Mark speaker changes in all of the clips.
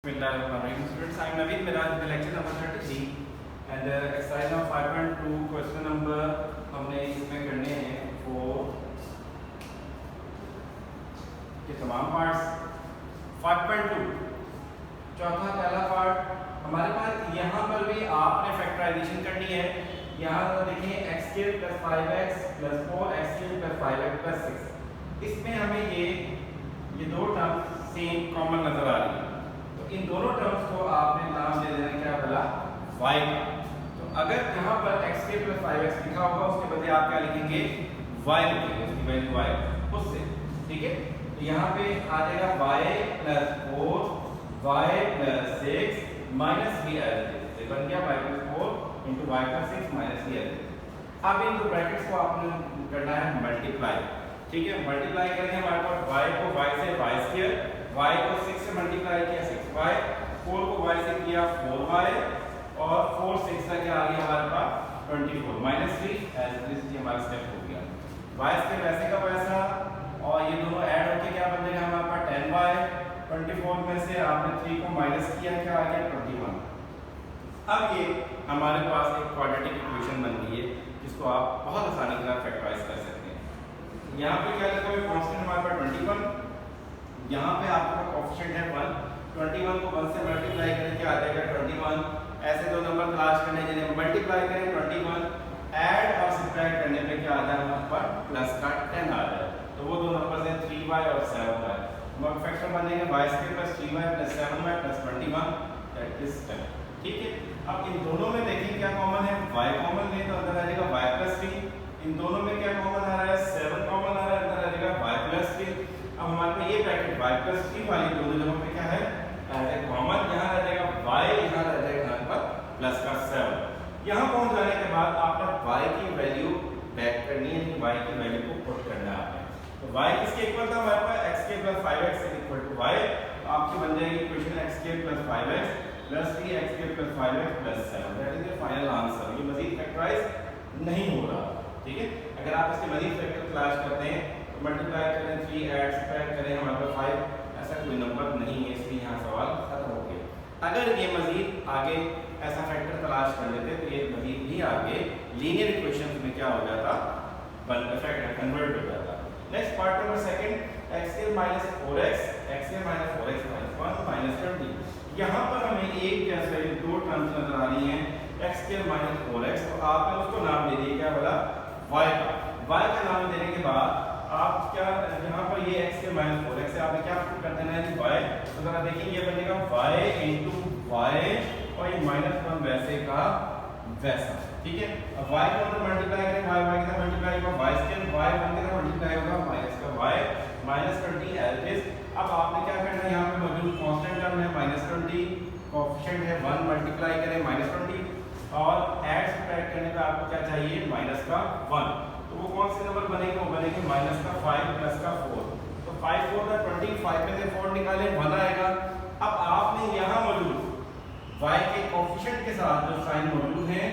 Speaker 1: Students, I am Naveen Miraj, lecture number 33 and exercise number 5.2 question number हमने इसमें करने हैं 4 के तमाम पार्ट्स। 5.2 चौथा पहला पार्ट हमारे पास यहाँ पर भी आपने फैक्टराइजेशन करनी है। यहाँ तो देखिए x³ + 5x + 4x³ + 5x + 6, इसमें हमें ये दो टर्म सेम कॉमन नजर आ रही है। इन दोनों टर्म्स को आपने नाम दे देना क्या बोला y का। तो अगर यहाँ पर x³ + 5x लिखा होगा उसके बदले आप क्या लिखेंगे y लिखेंगे, उसकी वैल्यू y उससे, ठीक है। तो यहाँ पे आ जाएगा y + 4 y + 6 माइनस b तो बन गया y + 4 * y + 6 माइनस b। अब इन दो ब्रैकेट्स को आपने करना है मल्टीप्लाई, ठीक है। मल्टीप्लाई करेंगे हमारे पास y को y से y², y को 6 से मल्टीप्लाई किया 6y, 4 को y से किया 4y और 4 6 का क्या आ गया हमारे पास 24 माइनस 3 एज दिस हमारा स्टेप हो गया। y से वैसे का वैसा और ये दोनों ऐड होके क्या बन जाएगा हमारे पास 10y, 24 में से आपने 3 को माइनस किया क्या आ गया 21। अब ये हमारे पास एक क्वाड्रेटिक इक्वेशन बन गई है जिसको आप बहुत आसानी के साथ फैक्टराइज कर सकते हैं। यहाँ पे क्या लिखा है कांस्टेंट हमारे पास 21, यहाँ पे आपका कोएफिशिएंट है 1, 21 को 1 से मल्टीप्लाई करें क्या आ जाएगा 21। ऐसे दो नंबर तलाश करने जिन्हें मल्टीप्लाई करें 21, ऐड और सब्ट्रैक्ट करने पे क्या आ जाएगा हमारे पास प्लस का 10 आ जाएगा। तो वो दो नंबर हैं 3y और 7y, हमारा फैक्टर बनेगा y² + 3y + 7y + 21 that is 10, ठीक है। अब इन दोनों में देखिए क्या कॉमन है, y कॉमन ले तो अंदर आ जाएगा y + 3, इन दोनों में क्या कॉमन आ रहा है 7 कॉमन आ रहा है, अंदर आ जाएगा y + 3। अब हमारे पास ये ब्रैकेट y + 3 वाली दोनों जगहों पे क्या है एज ए कॉमन, यहाँ रह जाएगा y, यहाँ रह जाएगा यहाँ पर प्लस का 7। यहाँ पहुंच जाने के बाद आपने y की वैल्यू बैक करनी है, y की वैल्यू को पुट करना है आपने। तो y किसके इक्वल था हमारे पास x³ + 5x = y, आपकी बन जाएगी equation x³ + 5x + 3x³ + 5x + 7 that is the final answer. ये मजीद फैक्टराइज नहीं हो रहा, ठीक है। अगर आप इसके मजीद फैक्टर तलाश करते हैं मल्टीप्लाई करें 3 ऐड सब्ट्रैक्ट करें हमारे पास 5, ऐसा कोई नंबर नहीं है, इसलिए यहाँ सवाल खत्म हो गया। अगर ये मजीद आगे ऐसा फैक्टर तलाश कर लेते तो ये मजीद भी आगे लीनियर इक्वेशंस में क्या हो जाता कन्वर्ट हो जाता। Next part number second x² - 4x x² - 4x - 1 - 20। यहाँ पर हमें एक जैसे दो टर्म्स नजर आ रही हैं x² - 4x, तो आपने उसको नाम दे दिया क्या बोला y का। y का नाम देने के बाद आप क्या यहाँ पर ये x² - 4x से आपने क्या पुट कर देना है कि y, तो जरा देखिए ये बनेगा y * y और ये -1 वैसे का वैसा, ठीक है। अब y को अंदर मल्टीप्लाई करें y y के साथ मल्टीप्लाई होगा y² y 1 के साथ मल्टीप्लाई होगा माइनस का y -20 एज इज। अब आपने क्या करना है यहाँ पे मौजूद कांस्टेंट टर्म है -20, कोएफिशिएंट है 1, मल्टीप्लाई करें -20 और ऐड सब्ट्रैक्ट करने पे आपको क्या चाहिए माइनस का 1। तो वो कौन से नंबर बनेंगे, वो बनेंगे माइनस का 5 प्लस का 4। तो 5 4 का 20, 5 में से 4 निकालें 1 आएगा। अब आपने यहाँ मौजूद y के कोएफिशिएंट के साथ जो साइन मौजूद है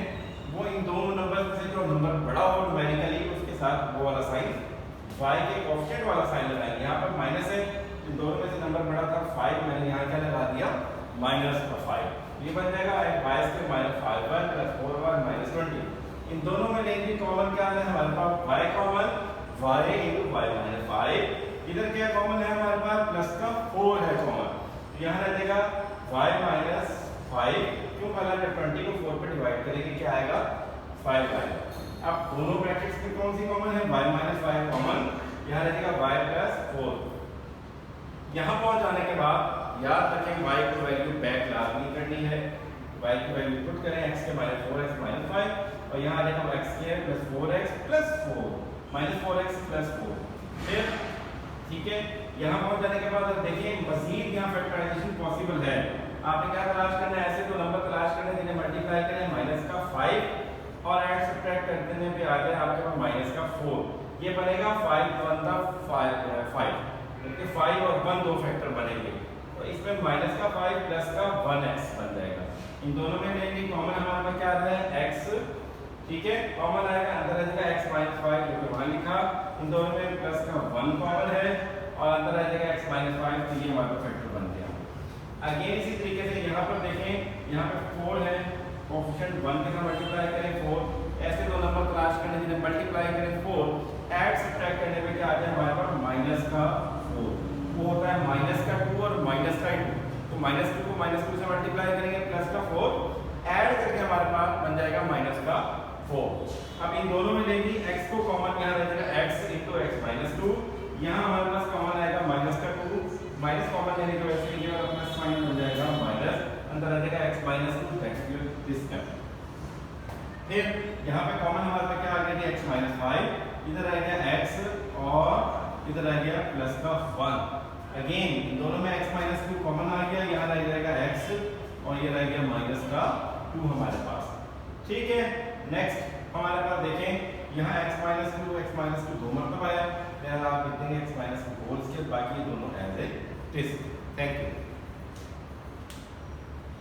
Speaker 1: वो इन दोनों नंबर से जो नंबर बड़ा हो न्यूमेरिकली उसके साथ वो वाला साइन y के कोएफिशिएंट वाला साइन लगाएंगे। यहाँ पर माइनस है, इन दोनों में से नंबर बड़ा था 5, मैंने यहाँ क्या लगा दिया -5। ये बन जाएगा y² - 5y + 4y - 20। इन दोनों में लेंगे कॉमन क्या है हमारे पास y कॉमन, y * y - 5, इधर क्या कॉमन है हमारे पास प्लस का 4 है कॉमन, तो यहाँ रह जाएगा y - 5 क्यों पहला 20 को 4 पे डिवाइड करेंगे क्या आएगा 5 आएगा। अब दोनों ब्रैकेट्स में कौन सी कॉमन है y - 5 कॉमन, यहाँ रह जाएगा y + 4। यहाँ पहुंच जाने के बाद याद रखें y की वैल्यू बैक लाजमी करनी है, y की वैल्यू पुट करें x के -4x - 5 और यहाँ आ जाएगा x² + 4x + 4 -4x + 4 फिर, ठीक है। यहाँ पहुंच जाने के बाद देखिए मजीद यहाँ फैक्टराइजेशन पॉसिबल है। आपने क्या तलाश करना है, ऐसे दो नंबर तलाश करने जिन्हें मल्टीप्लाई करें माइनस का 5 और ऐड सब्ट्रैक्ट करने पे आ जाए आपके पास माइनस का 4। ये बनेगा 5 1 था 5, क्योंकि 5 और 1 दो फैक्टर बनेंगे, तो इसमें माइनस का 5 प्लस का 1x बन जाएगा। इन दोनों में लेंगे कॉमन हमारे पास क्या आ रहा है x, ठीक है, कॉमन आएगा अंदर आ जाएगा x - 5 जो कि वहां लिखा, इन दोनों में प्लस का 1 कॉमन है और अंदर आ जाएगा x - 5, तो ये हमारा फैक्टर बन गया। अगेन इसी तरीके से यहाँ पर देखें, यहाँ पे 4 है, कोएफिशिएंट 1 के साथ मल्टीप्लाई करें 4, ऐसे दो नंबर तलाश करने जिन्हें मल्टीप्लाई करें 4, ऐड सब्ट्रैक्ट करने में क्या आ जाए हमारे पास माइनस का 4, वो होता है माइनस का 2 और माइनस का 2, तो माइनस 2 को माइनस 2 से मल्टीप्लाई करेंगे प्लस का 4, ऐड करके हमारे पास बन जाएगा माइनस का 4। अब इन दोनों में लेंगे x को कॉमन, यहाँ रह जाएगा x into x minus 2, यहाँ हमारे पास कॉमन आएगा माइनस का 2, माइनस कॉमन लेने की वजह से ये वाला प्लस साइन बन जाएगा माइनस, अंदर आ जाएगा x minus 2 x this term. फिर यहाँ पे कॉमन हमारे पास क्या आ गया x minus 5, इधर आ गया x और इधर आ गया प्लस का 1। अगेन इन दोनों में x minus 2 कॉमन आ गया, यहाँ रह जाएगा x और ये रह गया माइनस का 2 हमारे पास। ठीक है, नेक्स्ट हमारे पास देखें यहाँ x minus 2 दो मरतबा आया, फिर आप लिख देंगे x minus 2 होल स्केयर, बाकी दोनों as a test. Thank you.